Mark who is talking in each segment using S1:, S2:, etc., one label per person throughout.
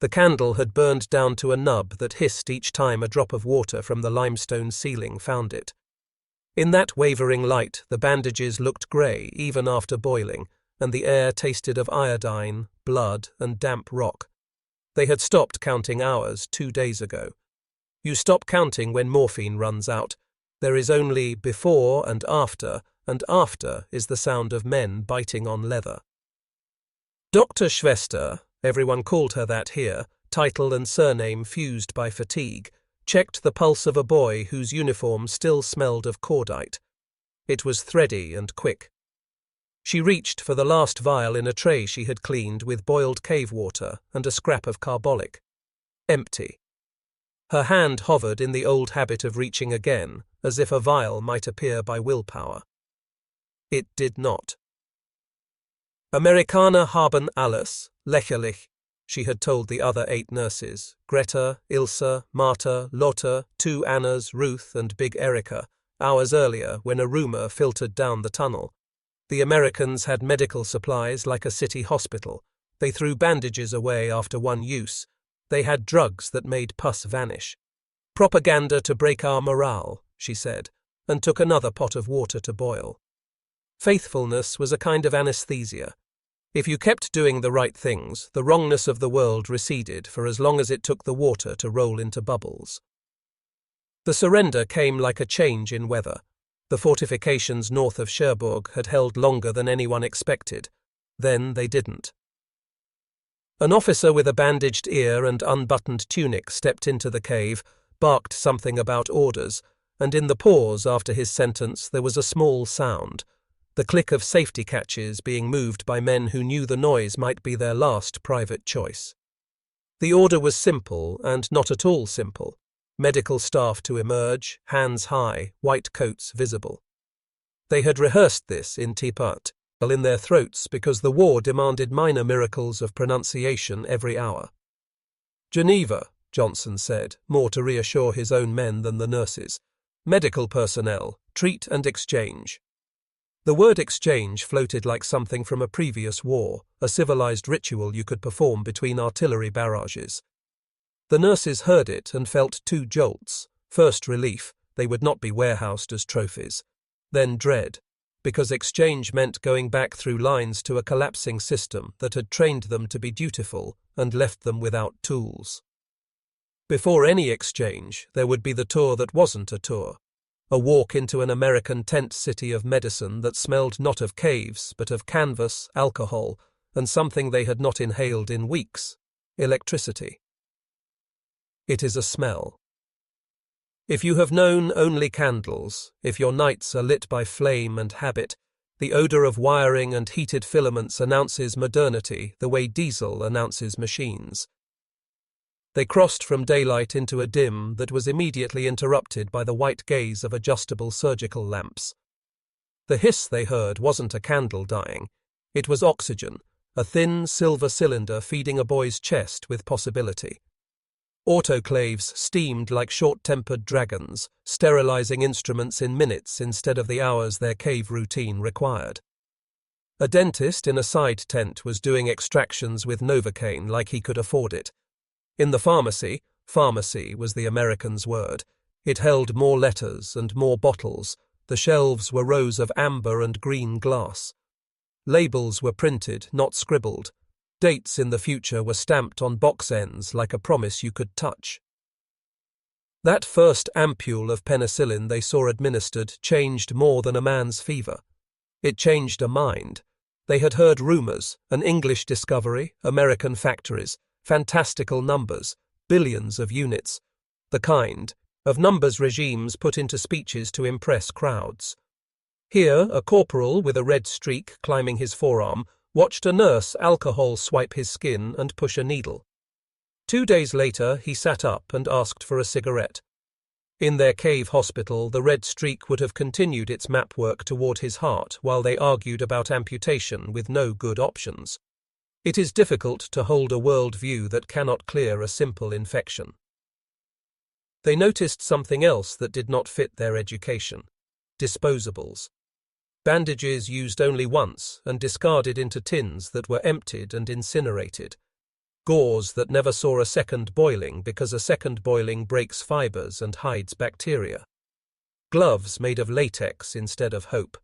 S1: The candle had burned down to a nub that hissed each time a drop of water from the limestone ceiling found it. In that wavering light, the bandages looked grey even after boiling, and the air tasted of iodine, blood, and damp rock. They had stopped counting hours 2 days ago. You stop counting when morphine runs out. There is only before and after is the sound of men biting on leather. Dr. Schwester, everyone called her that here, title and surname fused by fatigue, checked the pulse of a boy whose uniform still smelled of cordite. It was thready and quick. She reached for the last vial in a tray she had cleaned with boiled cave water and a scrap of carbolic. Empty. Her hand hovered in the old habit of reaching again, as if a vial might appear by willpower. It did not. Amerikaner haben alles, lächerlich, she had told the other 8 nurses, Greta, Ilse, Marta, Lotte, 2 Annas, Ruth, and Big Erica, hours earlier when a rumor filtered down the tunnel. The Americans had medical supplies like a city hospital. They threw bandages away after one use. They had drugs that made pus vanish. Propaganda to break our morale, she said, and took another pot of water to boil. Faithfulness was a kind of anesthesia. If you kept doing the right things, the wrongness of the world receded for as long as it took the water to roll into bubbles. The surrender came like a change in weather. The fortifications north of Cherbourg had held longer than anyone expected. Then they didn't. An officer with a bandaged ear and unbuttoned tunic stepped into the cave, barked something about orders, and in the pause after his sentence there was a small sound. The click of safety catches being moved by men who knew the noise might be their last private choice. The order was simple and not at all simple. Medical staff to emerge, hands high, white coats visible. They had rehearsed this in teapot, in their throats because the war demanded minor miracles of pronunciation every hour. Geneva, Johnson said, more to reassure his own men than the nurses. Medical personnel, treat and exchange. The word exchange floated like something from a previous war, a civilized ritual you could perform between artillery barrages. The nurses heard it and felt 2 jolts. First relief, they would not be warehoused as trophies. Then dread, because exchange meant going back through lines to a collapsing system that had trained them to be dutiful and left them without tools. Before any exchange, there would be the tour that wasn't a tour. A walk into an American tent city of medicine that smelled not of caves, but of canvas, alcohol, and something they had not inhaled in weeks, electricity. It is a smell. If you have known only candles, if your nights are lit by flame and habit, the odor of wiring and heated filaments announces modernity the way diesel announces machines. They crossed from daylight into a dim that was immediately interrupted by the white gaze of adjustable surgical lamps. The hiss they heard wasn't a candle dying. It was oxygen, a thin silver cylinder feeding a boy's chest with possibility. Autoclaves steamed like short-tempered dragons, sterilizing instruments in minutes instead of the hours their cave routine required. A dentist in a side tent was doing extractions with Novocaine like he could afford it. In the pharmacy was the American's word. It held more letters and more bottles. The shelves were rows of amber and green glass. Labels were printed, not scribbled. Dates in the future were stamped on box ends like a promise you could touch. That first ampule of penicillin they saw administered changed more than a man's fever. It changed a mind. They had heard rumors, an English discovery, American factories, fantastical numbers, billions of units, the kind of numbers regimes put into speeches to impress crowds. Here, a corporal with a red streak climbing his forearm watched a nurse alcohol swipe his skin and push a needle. 2 days later, he sat up and asked for a cigarette. In their cave hospital, the red streak would have continued its map work toward his heart while they argued about amputation with no good options. It is difficult to hold a worldview that cannot clear a simple infection. They noticed something else that did not fit their education: disposables. Bandages used only once and discarded into tins that were emptied and incinerated. Gauze that never saw a second boiling because a second boiling breaks fibers and hides bacteria. Gloves made of latex instead of hope.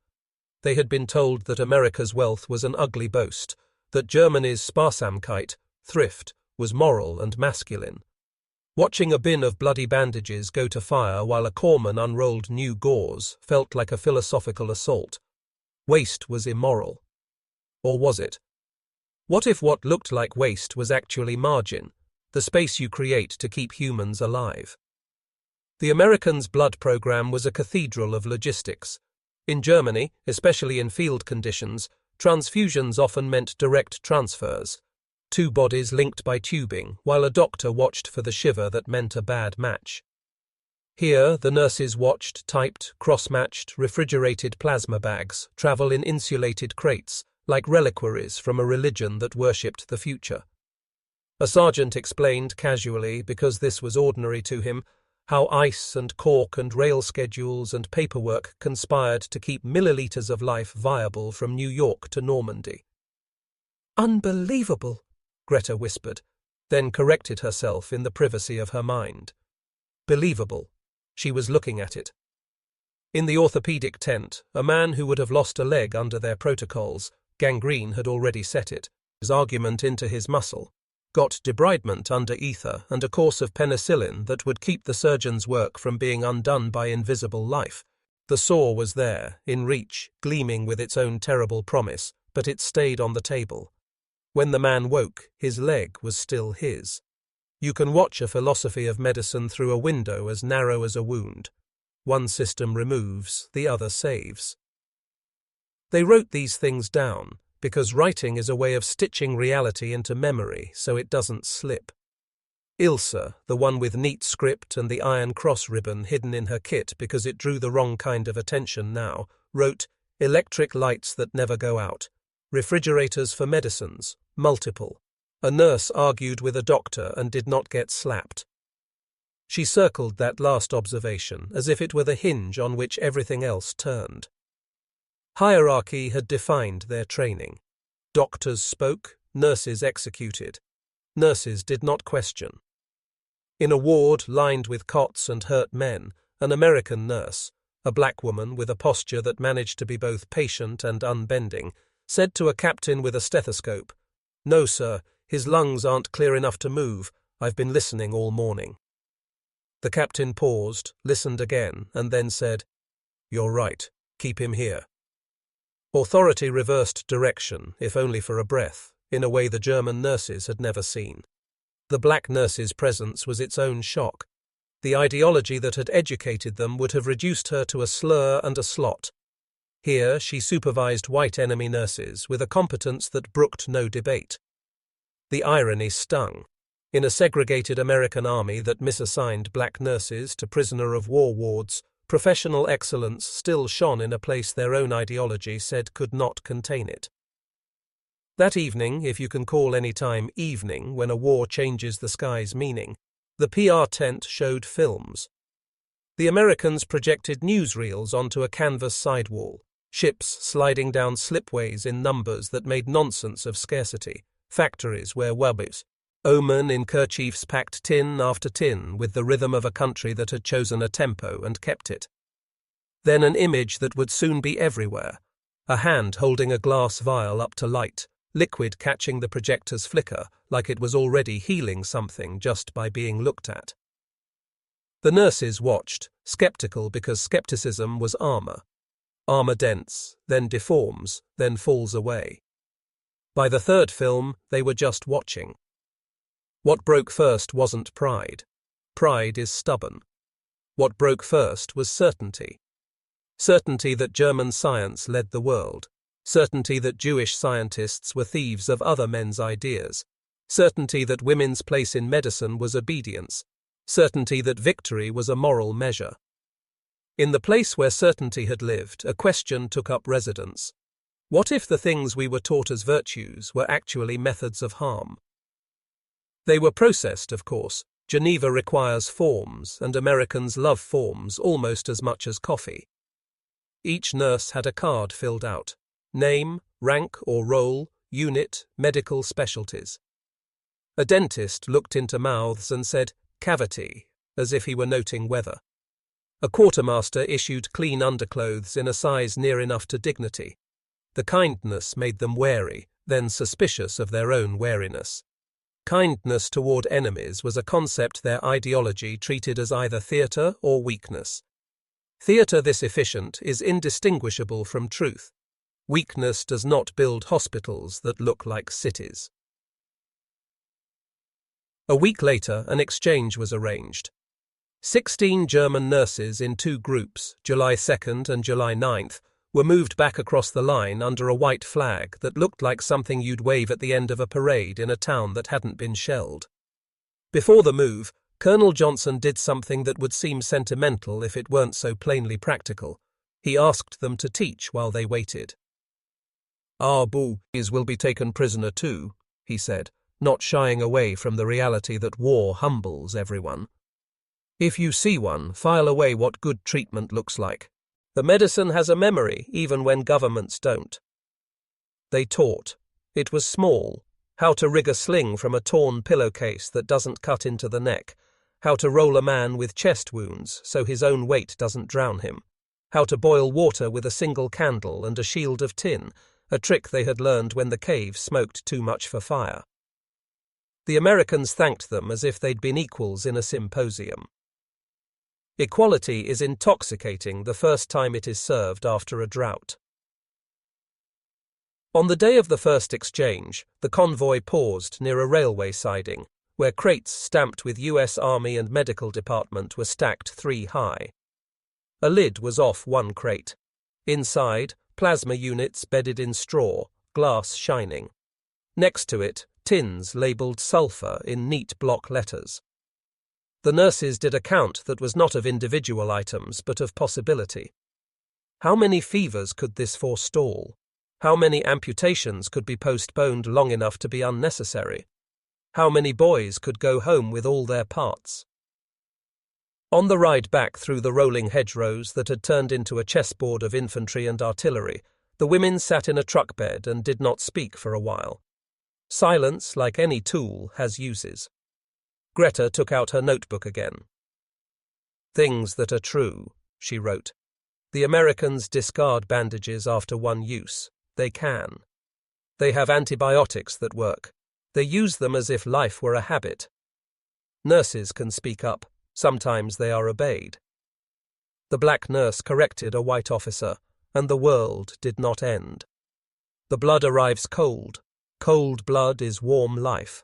S1: They had been told that America's wealth was an ugly boast, that Germany's Sparsamkeit, thrift, was moral and masculine. Watching a bin of bloody bandages go to fire while a corpsman unrolled new gauze felt like a philosophical assault. Waste was immoral. Or was it? What if what looked like waste was actually margin, the space you create to keep humans alive? The Americans' blood program was a cathedral of logistics. In Germany, especially in field conditions, transfusions often meant direct transfers. Two bodies linked by tubing, while a doctor watched for the shiver that meant a bad match. Here, the nurses watched typed, cross-matched, refrigerated plasma bags travel in insulated crates, like reliquaries from a religion that worshipped the future. A sergeant explained casually, because this was ordinary to him, how ice and cork and rail schedules and paperwork conspired to keep milliliters of life viable from New York to Normandy. "Unbelievable," Greta whispered, then corrected herself in the privacy of her mind. Believable. She was looking at it. In the orthopedic tent, a man who would have lost a leg under their protocols, gangrene had already set it, his argument into his muscle, got debridement under ether and a course of penicillin that would keep the surgeon's work from being undone by invisible life. The saw was there, in reach, gleaming with its own terrible promise, but it stayed on the table. When the man woke, his leg was still his. You can watch a philosophy of medicine through a window as narrow as a wound. One system removes, the other saves. They wrote these things down, because writing is a way of stitching reality into memory so it doesn't slip. Ilse, the one with neat script and the iron cross ribbon hidden in her kit because it drew the wrong kind of attention now, wrote, "Electric lights that never go out. Refrigerators for medicines, multiple." A nurse argued with a doctor and did not get slapped. She circled that last observation as if it were the hinge on which everything else turned. Hierarchy had defined their training. Doctors spoke, nurses executed. Nurses did not question. In a ward lined with cots and hurt men, an American nurse, a black woman with a posture that managed to be both patient and unbending, said to a captain with a stethoscope, "No, sir, his lungs aren't clear enough to move. I've been listening all morning." The captain paused, listened again, and then said, "You're right. Keep him here." Authority reversed direction, if only for a breath, in a way the German nurses had never seen. The black nurse's presence was its own shock. The ideology that had educated them would have reduced her to a slur and a slot. Here she supervised white enemy nurses with a competence that brooked no debate. The irony stung. In a segregated American army that misassigned black nurses to prisoner of war wards, professional excellence still shone in a place their own ideology said could not contain it. That evening, if you can call any time evening when a war changes the sky's meaning, the PR tent showed films. The Americans projected newsreels onto a canvas sidewall, ships sliding down slipways in numbers that made nonsense of scarcity, factories where WWII omen in kerchiefs packed tin after tin with the rhythm of a country that had chosen a tempo and kept it. Then an image that would soon be everywhere, a hand holding a glass vial up to light, liquid catching the projector's flicker like it was already healing something just by being looked at. The nurses watched, skeptical because skepticism was armor. Armor dents, then deforms, then falls away. By the third film, they were just watching. What broke first wasn't pride. Pride is stubborn. What broke first was certainty. Certainty that German science led the world. Certainty that Jewish scientists were thieves of other men's ideas. Certainty that women's place in medicine was obedience. Certainty that victory was a moral measure. In the place where certainty had lived, a question took up residence. What if the things we were taught as virtues were actually methods of harm? They were processed, of course. Geneva requires forms, and Americans love forms almost as much as coffee. Each nurse had a card filled out. Name, rank or role, unit, medical specialties. A dentist looked into mouths and said, "Cavity," as if he were noting weather. A quartermaster issued clean underclothes in a size near enough to dignity. The kindness made them wary, then suspicious of their own wariness. Kindness toward enemies was a concept their ideology treated as either theatre or weakness. Theatre this efficient is indistinguishable from truth. Weakness does not build hospitals that look like cities. A week later, an exchange was arranged. 16 German nurses in 2 groups, July 2nd and July 9th, were moved back across the line under a white flag that looked like something you'd wave at the end of a parade in a town that hadn't been shelled. Before the move, Colonel Johnson did something that would seem sentimental if it weren't so plainly practical. He asked them to teach while they waited. "Our boys will be taken prisoner too," he said, not shying away from the reality that war humbles everyone. "If you see one, file away what good treatment looks like. The medicine has a memory, even when governments don't." They taught. It was small. How to rig a sling from a torn pillowcase that doesn't cut into the neck. How to roll a man with chest wounds so his own weight doesn't drown him. How to boil water with a single candle and a shield of tin, a trick they had learned when the cave smoked too much for fire. The Americans thanked them as if they'd been equals in a symposium. Equality is intoxicating the first time it is served after a drought. On the day of the first exchange, the convoy paused near a railway siding, where crates stamped with U.S. Army and Medical Department were stacked 3 high. A lid was off one crate. Inside, plasma units bedded in straw, glass shining. Next to it, tins labelled sulfur in neat block letters. The nurses did a count that was not of individual items but of possibility. How many fevers could this forestall? How many amputations could be postponed long enough to be unnecessary? How many boys could go home with all their parts? On the ride back through the rolling hedgerows that had turned into a chessboard of infantry and artillery, the women sat in a truck bed and did not speak for a while. Silence, like any tool, has uses. Greta took out her notebook again. "Things that are true," she wrote. "The Americans discard bandages after one use. They can. They have antibiotics that work. They use them as if life were a habit. Nurses can speak up. Sometimes they are obeyed." The black nurse corrected a white officer, and the world did not end. The blood arrives cold. Cold blood is warm life.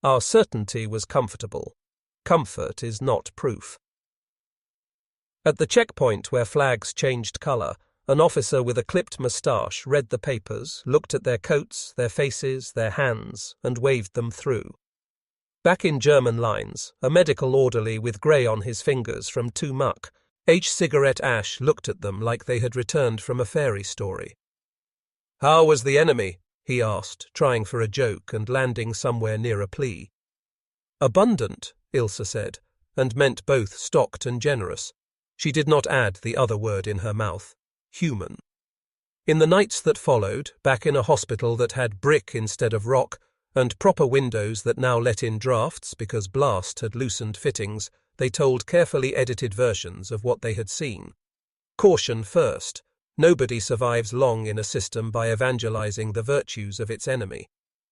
S1: Our certainty was comfortable. Comfort is not proof. At the checkpoint where flags changed colour, an officer with a clipped moustache read the papers, looked at their coats, their faces, their hands, and waved them through. Back in German lines, a medical orderly with grey on his fingers from too much cigarette ash looked at them like they had returned from a fairy story. "How was the enemy?" he asked, trying for a joke and landing somewhere near a plea. "Abundant," Ilse said, and meant both stocked and generous. She did not add the other word in her mouth. Human. In the nights that followed, back in a hospital that had brick instead of rock, and proper windows that now let in drafts because blast had loosened fittings, they told carefully edited versions of what they had seen. Caution first. Nobody survives long in a system by evangelizing the virtues of its enemy.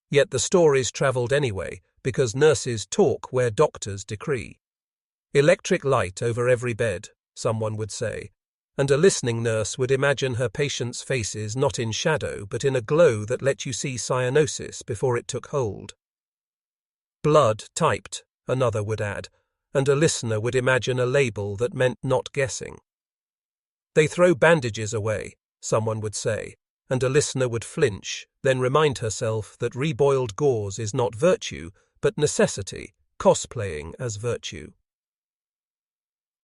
S1: Yet the stories travelled anyway, because nurses talk where doctors decree. Electric light over every bed, someone would say, and a listening nurse would imagine her patients' faces not in shadow but in a glow that let you see cyanosis before it took hold. Blood typed, another would add, and a listener would imagine a label that meant not guessing. They throw bandages away, someone would say, and a listener would flinch, then remind herself that reboiled gauze is not virtue, but necessity, cosplaying as virtue.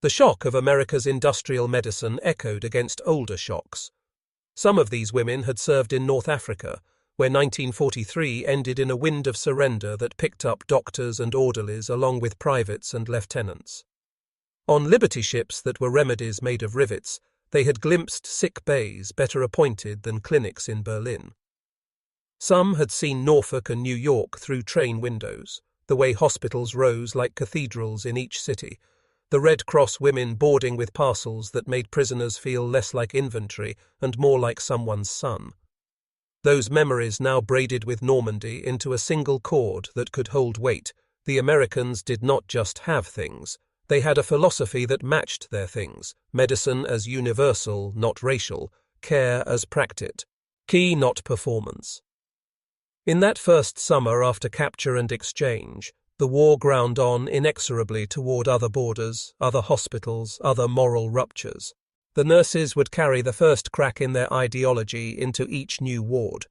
S1: The shock of America's industrial medicine echoed against older shocks. Some of these women had served in North Africa, where 1943 ended in a wind of surrender that picked up doctors and orderlies along with privates and lieutenants. On Liberty ships that were remedies made of rivets, they had glimpsed sick bays better appointed than clinics in Berlin. Some had seen Norfolk and New York through train windows, the way hospitals rose like cathedrals in each city, the Red Cross women boarding with parcels that made prisoners feel less like inventory and more like someone's son. Those memories now braided with Normandy into a single cord that could hold weight. The Americans did not just have things. They had a philosophy that matched their things, medicine as universal, not racial, care as practiced, key not performance. In that first summer after capture and exchange, the war ground on inexorably toward other borders, other hospitals, other moral ruptures. The nurses would carry the first crack in their ideology into each new ward.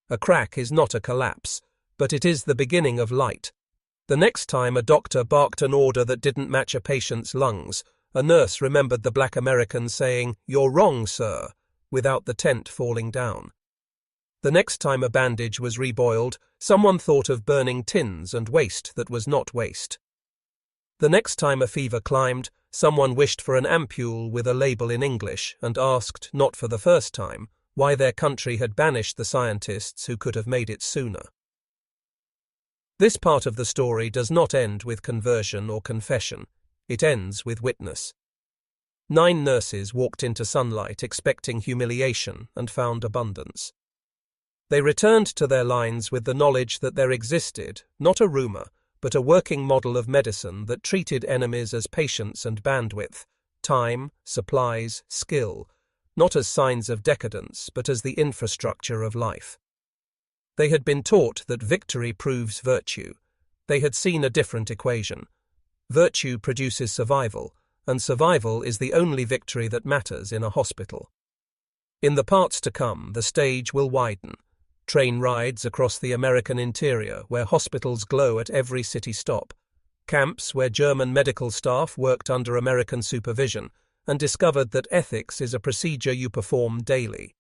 S1: A crack is not a collapse, but it is the beginning of light. The next time a doctor barked an order that didn't match a patient's lungs, a nurse remembered the black American saying, "You're wrong, sir," without the tent falling down. The next time a bandage was reboiled, someone thought of burning tins and waste that was not waste. The next time a fever climbed, someone wished for an ampule with a label in English and asked, not for the first time, why their country had banished the scientists who could have made it sooner. This part of the story does not end with conversion or confession. It ends with witness. 9 nurses walked into sunlight expecting humiliation and found abundance. They returned to their lines with the knowledge that there existed, not a rumor, but a working model of medicine that treated enemies as patients and bandwidth, time, supplies, skill, not as signs of decadence, but as the infrastructure of life. They had been taught that victory proves virtue. They had seen a different equation. Virtue produces survival, and survival is the only victory that matters in a hospital. In the parts to come, the stage will widen. Train rides across the American interior where hospitals glow at every city stop, camps where German medical staff worked under American supervision and discovered that ethics is a procedure you perform daily.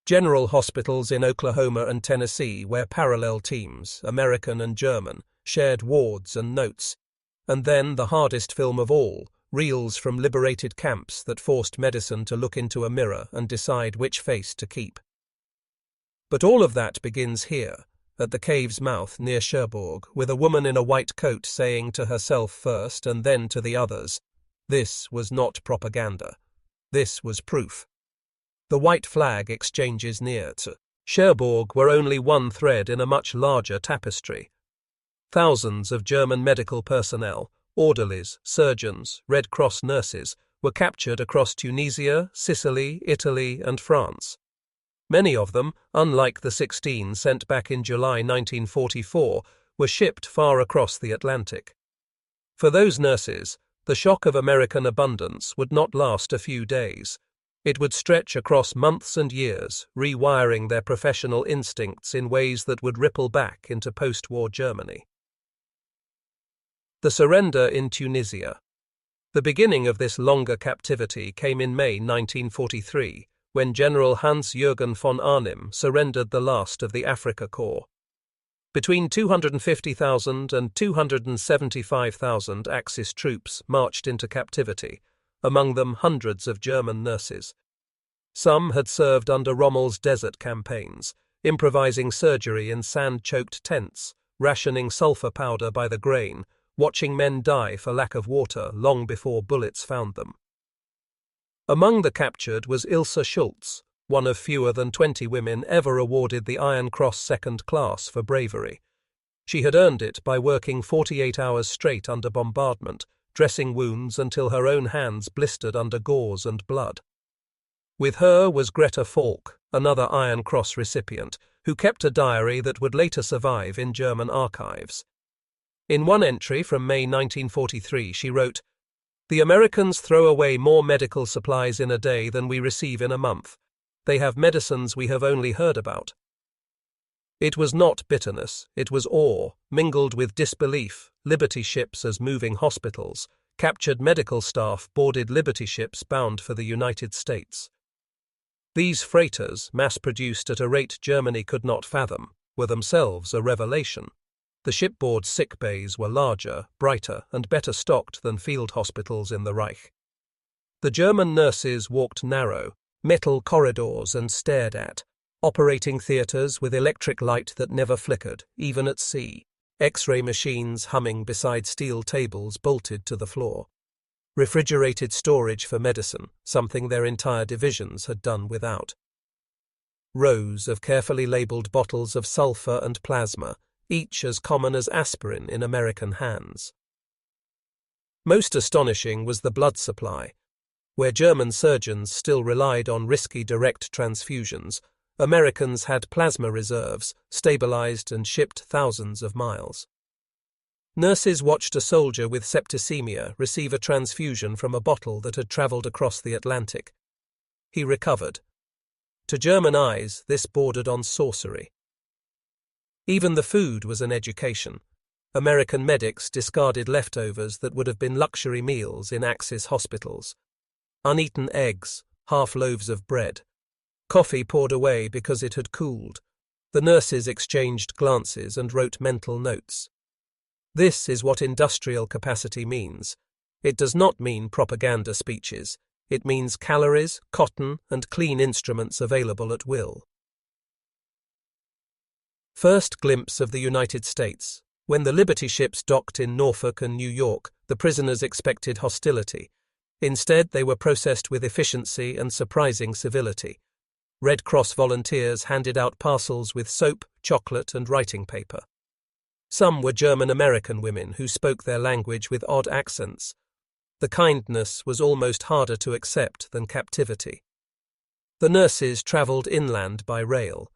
S1: General hospitals in Oklahoma and Tennessee where parallel teams, American and German, shared wards and notes. And then the hardest film of all, reels from liberated camps that forced medicine to look into a mirror and decide which face to keep. But all of that begins here, at the cave's mouth near Cherbourg, with a woman in a white coat saying to herself first and then to the others, this was not propaganda. This was proof. The white flag exchanges near to Cherbourg were only one thread in a much larger tapestry. Thousands of German medical personnel, orderlies, surgeons, Red Cross nurses, were captured across Tunisia, Sicily, Italy, and France. Many of them, unlike the 16 sent back in July 1944, were shipped far across the Atlantic. For those nurses, the shock of American abundance would not last a few days. It would stretch across months and years, rewiring their professional instincts in ways that would ripple back into post-war Germany. The surrender in Tunisia. The beginning of this longer captivity came in May 1943, when General Hans-Jürgen von Arnim surrendered the last of the Afrika Korps. Between 250,000 and 275,000 Axis troops marched into captivity, among them hundreds of German nurses. Some had served under Rommel's desert campaigns, improvising surgery in sand-choked tents, rationing sulfur powder by the grain, watching men die for lack of water long before bullets found them. Among the captured was Ilse Schultz, one of fewer than 20 women ever awarded the Iron Cross Second Class for bravery. She had earned it by working 48 hours straight under bombardment, dressing wounds until her own hands blistered under gauze and blood. With her was Greta Falk, another Iron Cross recipient, who kept a diary that would later survive in German archives. In one entry from May 1943 she wrote, "The Americans throw away more medical supplies in a day than we receive in a month. They have medicines we have only heard about." It was not bitterness, it was awe, mingled with disbelief. Liberty ships as moving hospitals, captured medical staff boarded liberty ships bound for the United States. These freighters, mass-produced at a rate Germany could not fathom, were themselves a revelation. The shipboard sick bays were larger, brighter, and better stocked than field hospitals in the Reich. The German nurses walked narrow, metal corridors and stared at. Operating theatres with electric light that never flickered, even at sea. X-ray machines humming beside steel tables bolted to the floor. Refrigerated storage for medicine, something their entire divisions had done without. Rows of carefully labelled bottles of sulfur and plasma, each as common as aspirin in American hands. Most astonishing was the blood supply. Where German surgeons still relied on risky direct transfusions, Americans had plasma reserves, stabilized and shipped thousands of miles. Nurses watched a soldier with septicemia receive a transfusion from a bottle that had traveled across the Atlantic. He recovered. To German eyes, this bordered on sorcery. Even the food was an education. American medics discarded leftovers that would have been luxury meals in Axis hospitals. Uneaten eggs, half loaves of bread. Coffee poured away because it had cooled. The nurses exchanged glances and wrote mental notes. This is what industrial capacity means. It does not mean propaganda speeches. It means calories, cotton, and clean instruments available at will. First glimpse of the United States. When the Liberty ships docked in Norfolk and New York, the prisoners expected hostility. Instead, they were processed with efficiency and surprising civility. Red Cross volunteers handed out parcels with soap, chocolate, and writing paper. Some were German-American women who spoke their language with odd accents. The kindness was almost harder to accept than captivity. The nurses travelled inland by rail.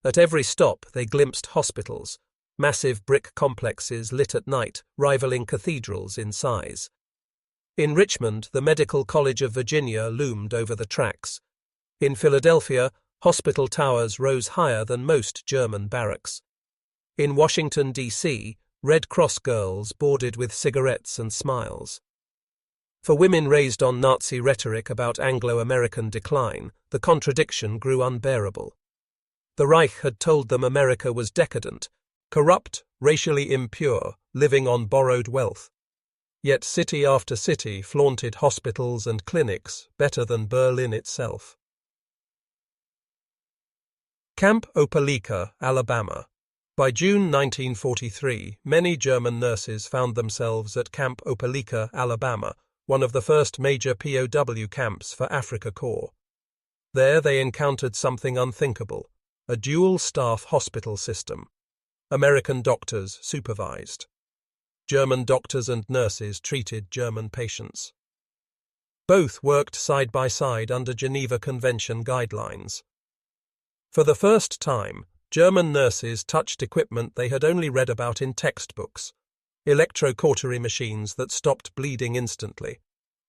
S1: At every stop they glimpsed hospitals, massive brick complexes lit at night, rivaling cathedrals in size. In Richmond, the Medical College of Virginia loomed over the tracks. In Philadelphia, hospital towers rose higher than most German barracks. In Washington, D.C., Red Cross girls boarded with cigarettes and smiles. For women raised on Nazi rhetoric about Anglo-American decline, the contradiction grew unbearable. The Reich had told them America was decadent, corrupt, racially impure, living on borrowed wealth. Yet city after city flaunted hospitals and clinics better than Berlin itself. Camp Opelika, Alabama. By June 1943, many German nurses found themselves at Camp Opelika, Alabama, one of the first major POW camps for Afrika Korps. There they encountered something unthinkable, a dual-staff hospital system. American doctors supervised. German doctors and nurses treated German patients. Both worked side by side under Geneva Convention guidelines. For the first time, German nurses touched equipment they had only read about in textbooks. Electrocautery machines that stopped bleeding instantly,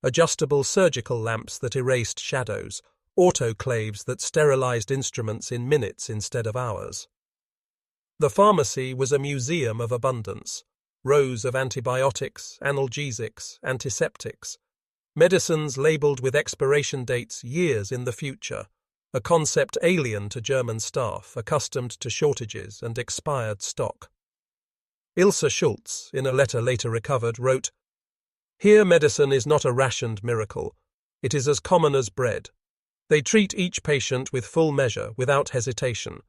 S1: adjustable surgical lamps that erased shadows, autoclaves that sterilized instruments in minutes instead of hours. The pharmacy was a museum of abundance. Rows of antibiotics, analgesics, antiseptics. Medicines labelled with expiration dates years in the future, a concept alien to German staff accustomed to shortages and expired stock. Ilse Schultz, in a letter later recovered, wrote, "Here medicine is not a rationed miracle. It is as common as bread. They treat each patient with full measure, without hesitation.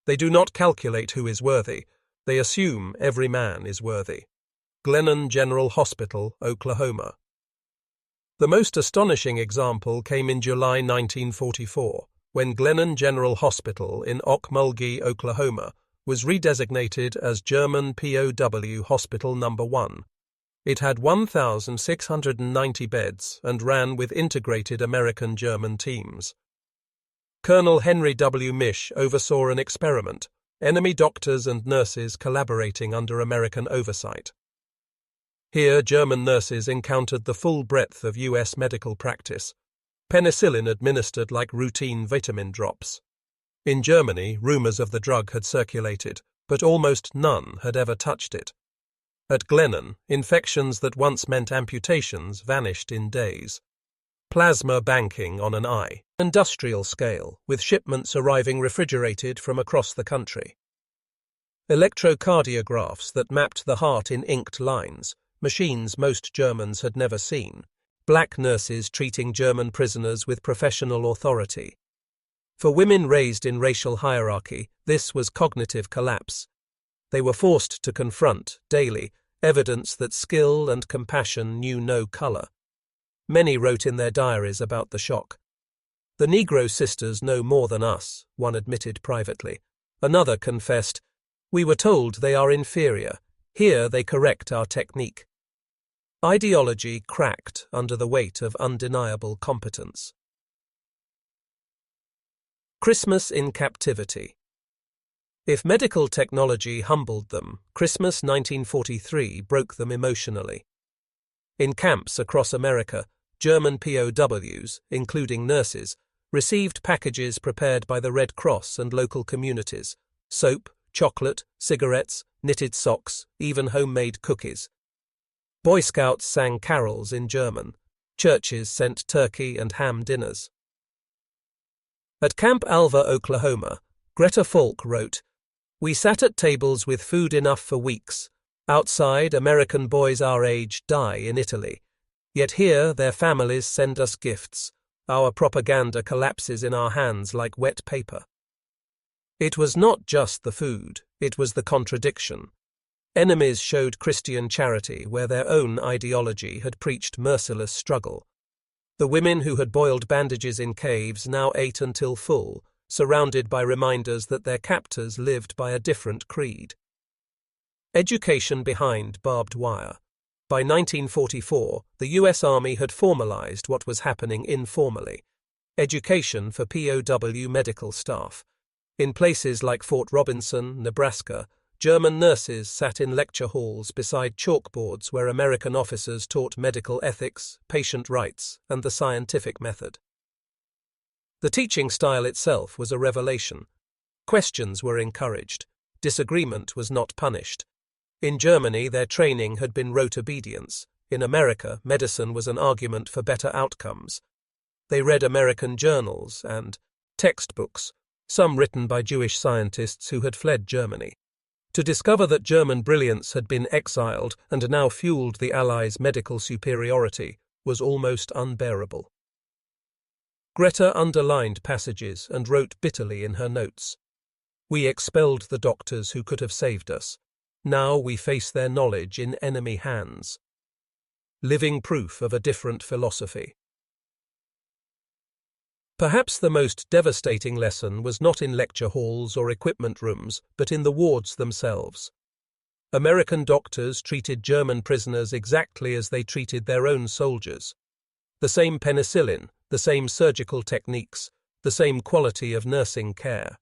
S1: They do not calculate who is worthy. They assume every man is worthy." Glennon General Hospital, Oklahoma. The most astonishing example came in July 1944, when Glennon General Hospital in Okmulgee, Oklahoma, was redesignated as German POW Hospital No. 1. It had 1,690 beds and ran with integrated American-German teams. Colonel Henry W. Mish oversaw an experiment, enemy doctors and nurses collaborating under American oversight. Here, German nurses encountered the full breadth of U.S. medical practice. Penicillin administered like routine vitamin drops. In Germany, rumors of the drug had circulated, but almost none had ever touched it. At Glennon, infections that once meant amputations vanished in days. Plasma banking on an industrial scale, with shipments arriving refrigerated from across the country. Electrocardiographs that mapped the heart in inked lines, machines most Germans had never seen. Black nurses treating German prisoners with professional authority. For women raised in racial hierarchy, this was cognitive collapse. They were forced to confront, daily, evidence that skill and compassion knew no color. Many wrote in their diaries about the shock. "The Negro sisters know more than us," one admitted privately. Another confessed, "We were told they are inferior. Here they correct our technique." Ideology cracked under the weight of undeniable competence. Christmas in Captivity. If medical technology humbled them, Christmas 1943 broke them emotionally. In camps across America, German POWs, including nurses, received packages prepared by the Red Cross and local communities: soap, chocolate, cigarettes, knitted socks, even homemade cookies. Boy Scouts sang carols in German. Churches sent turkey and ham dinners. At Camp Alva, Oklahoma, Greta Falk wrote, "We sat at tables with food enough for weeks. Outside, American boys our age die in Italy. Yet here their families send us gifts. Our propaganda collapses in our hands like wet paper." It was not just the food, it was the contradiction. Enemies showed Christian charity where their own ideology had preached merciless struggle. The women who had boiled bandages in caves now ate until full, surrounded by reminders that their captors lived by a different creed. Education behind barbed wire. By 1944, the US Army had formalized what was happening informally: education for POW medical staff. In places like Fort Robinson, Nebraska, German nurses sat in lecture halls beside chalkboards where American officers taught medical ethics, patient rights, and the scientific method. The teaching style itself was a revelation. Questions were encouraged. Disagreement was not punished. In Germany, their training had been rote obedience. In America, medicine was an argument for better outcomes. They read American journals and textbooks, some written by Jewish scientists who had fled Germany. To discover that German brilliance had been exiled and now fueled the Allies' medical superiority was almost unbearable. Greta underlined passages and wrote bitterly in her notes. "We expelled the doctors who could have saved us. Now we face their knowledge in enemy hands." Living proof of a different philosophy. Perhaps the most devastating lesson was not in lecture halls or equipment rooms, but in the wards themselves. American doctors treated German prisoners exactly as they treated their own soldiers. The same penicillin, the same surgical techniques, the same quality of nursing care.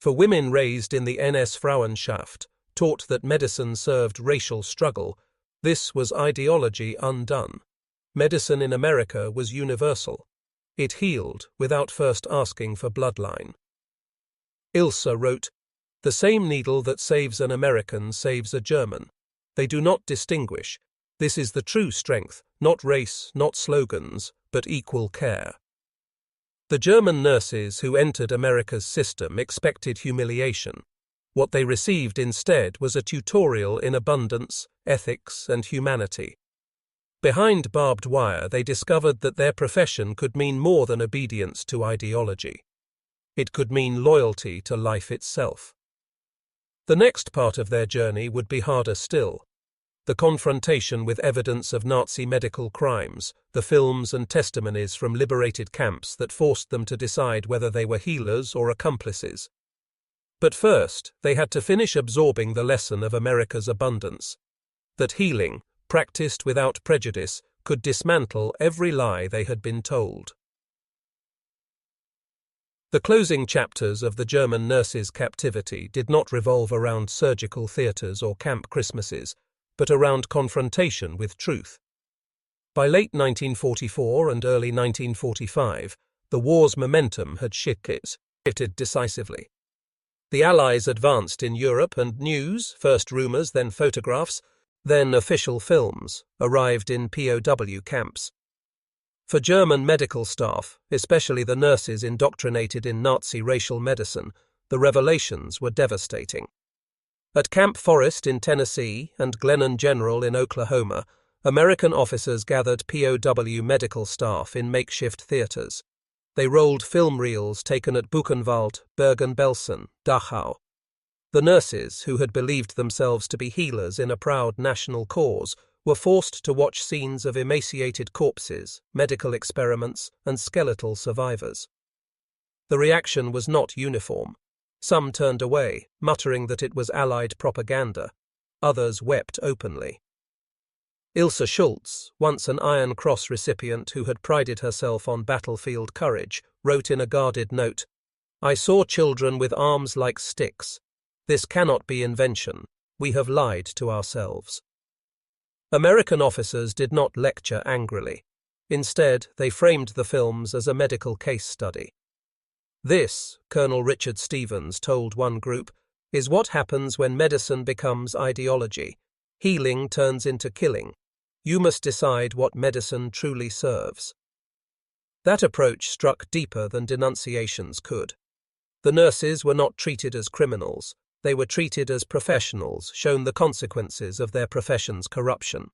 S1: For women raised in the NS Frauenschaft, taught that medicine served racial struggle, this was ideology undone. Medicine in America was universal. It healed without first asking for bloodline. Ilse wrote, "The same needle that saves an American saves a German. They do not distinguish. This is the true strength, not race, not slogans, but equal care." The German nurses who entered America's system expected humiliation. What they received instead was a tutorial in abundance, ethics, and humanity. Behind barbed wire, they discovered that their profession could mean more than obedience to ideology. It could mean loyalty to life itself. The next part of their journey would be harder still. The confrontation with evidence of Nazi medical crimes, the films and testimonies from liberated camps that forced them to decide whether they were healers or accomplices. But first, they had to finish absorbing the lesson of America's abundance: that healing, practiced without prejudice, could dismantle every lie they had been told. The closing chapters of the German nurses' captivity did not revolve around surgical theatres or camp Christmases, but around confrontation with truth. By late 1944 and early 1945, the war's momentum had shifted decisively. The Allies advanced in Europe, and news, first rumours, then photographs, then official films, arrived in POW camps. For German medical staff, especially the nurses indoctrinated in Nazi racial medicine, the revelations were devastating. At Camp Forest in Tennessee and Glennon General in Oklahoma, American officers gathered POW medical staff in makeshift theaters. They rolled film reels taken at Buchenwald, Bergen-Belsen, Dachau. The nurses, who had believed themselves to be healers in a proud national cause, were forced to watch scenes of emaciated corpses, medical experiments, and skeletal survivors. The reaction was not uniform. Some turned away, muttering that it was Allied propaganda. Others wept openly. Ilse Schultz, once an Iron Cross recipient who had prided herself on battlefield courage, wrote in a guarded note, "I saw children with arms like sticks. This cannot be invention. We have lied to ourselves." American officers did not lecture angrily. Instead, they framed the films as a medical case study. This, Colonel Richard Stevens told one group, is what happens when medicine becomes ideology. Healing turns into killing. You must decide what medicine truly serves. That approach struck deeper than denunciations could. The nurses were not treated as criminals. They were treated as professionals, shown the consequences of their profession's corruption.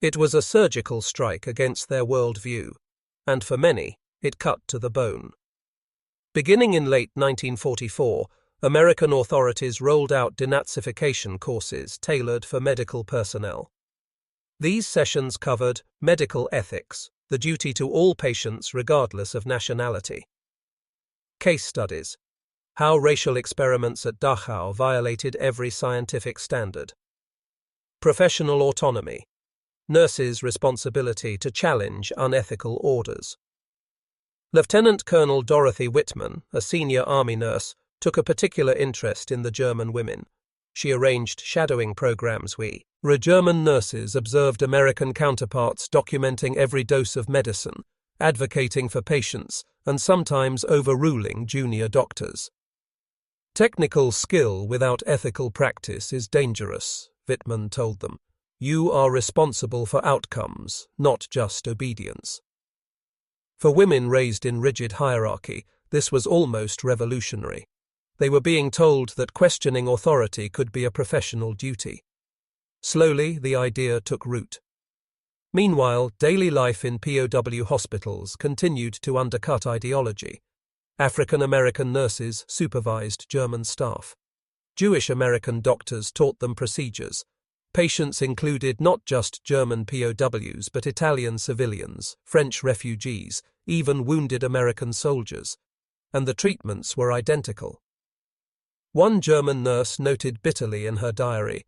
S1: It was a surgical strike against their worldview, and for many, it cut to the bone. Beginning in late 1944, American authorities rolled out denazification courses tailored for medical personnel. These sessions covered medical ethics, the duty to all patients regardless of nationality. Case studies. How racial experiments at Dachau violated every scientific standard. Professional autonomy. Nurses' responsibility to challenge unethical orders. Lieutenant Colonel Dorothy Whitman, a senior army nurse, took a particular interest in the German women. She arranged shadowing programs where German nurses observed American counterparts documenting every dose of medicine, advocating for patients, and sometimes overruling junior doctors. Technical skill without ethical practice is dangerous, Whitman told them. You are responsible for outcomes, not just obedience. For women raised in rigid hierarchy, this was almost revolutionary. They were being told that questioning authority could be a professional duty. Slowly, the idea took root. Meanwhile, daily life in POW hospitals continued to undercut ideology. African American nurses supervised German staff. Jewish American doctors taught them procedures. Patients included not just German POWs but Italian civilians, French refugees, even wounded American soldiers. And the treatments were identical. One German nurse noted bitterly in her diary,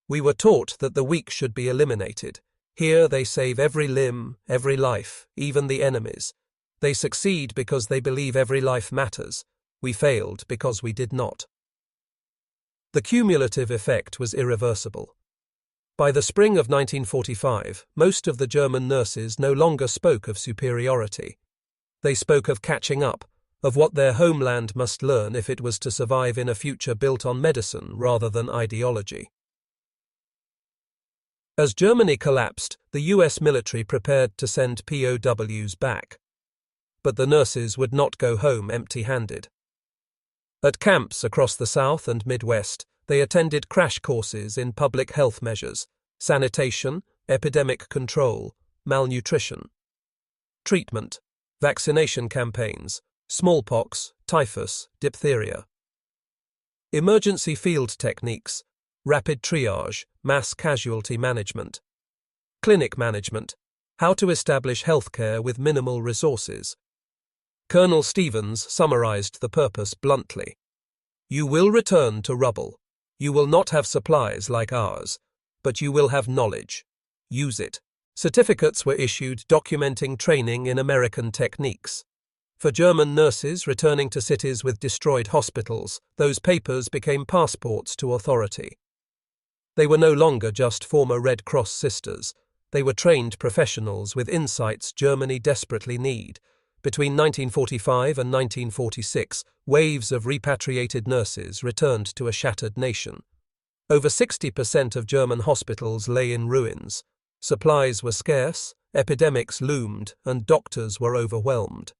S1: "We were taught that the weak should be eliminated. Here they save every limb, every life, even the enemy's. They succeed because they believe every life matters. We failed because we did not." The cumulative effect was irreversible. By the spring of 1945, most of the German nurses no longer spoke of superiority. They spoke of catching up, of what their homeland must learn if it was to survive in a future built on medicine rather than ideology. As Germany collapsed, the US military prepared to send POWs back. But the nurses would not go home empty-handed. At camps across the South and Midwest, they attended crash courses in public health measures, sanitation, epidemic control, malnutrition. Treatment, vaccination campaigns, smallpox, typhus, diphtheria. Emergency field techniques, rapid triage, mass casualty management. Clinic management, how to establish healthcare with minimal resources. Colonel Stevens summarized the purpose bluntly. You will return to rubble. You will not have supplies like ours, but you will have knowledge. Use it. Certificates were issued documenting training in American techniques. For German nurses returning to cities with destroyed hospitals, those papers became passports to authority. They were no longer just former Red Cross sisters. They were trained professionals with insights Germany desperately needed. Between 1945 and 1946, waves of repatriated nurses returned to a shattered nation. Over 60% of German hospitals lay in ruins. Supplies were scarce, epidemics loomed, and doctors were overwhelmed.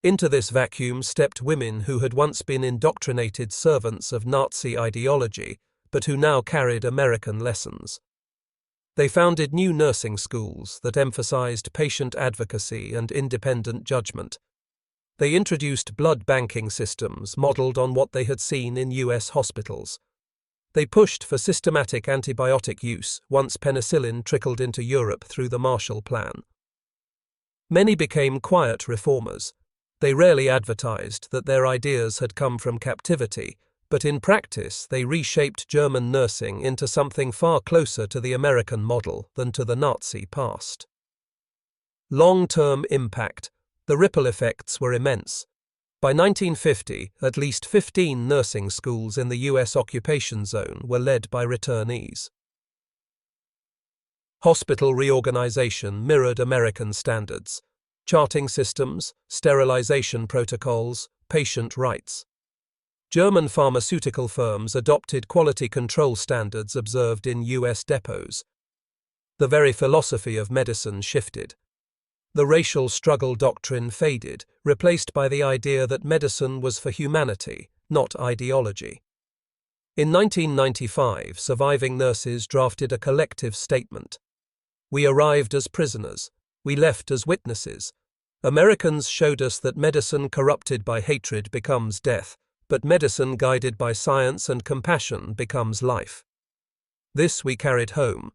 S1: Into this vacuum stepped women who had once been indoctrinated servants of Nazi ideology, but who now carried American lessons. They founded new nursing schools that emphasized patient advocacy and independent judgment. They introduced blood banking systems modeled on what they had seen in US hospitals. They pushed for systematic antibiotic use once penicillin trickled into Europe through the Marshall Plan. Many became quiet reformers. They rarely advertised that their ideas had come from Captivity, but in practice they reshaped German nursing into something far closer to the American model than to the Nazi past. Long-term impact. The ripple effects were immense. By 1950, at least 15 nursing schools in the US occupation zone were led by returnees. Hospital reorganization mirrored American standards. Charting systems, sterilization protocols, patient rights. German pharmaceutical firms adopted quality control standards observed in US depots. The very philosophy of medicine shifted. The racial struggle doctrine faded, replaced by the idea that medicine was for humanity, not ideology. In 1995, surviving nurses drafted a collective statement. We arrived as prisoners. We left as witnesses. Americans showed us that medicine corrupted by hatred becomes death, but medicine guided by science and compassion becomes life. This we carried home,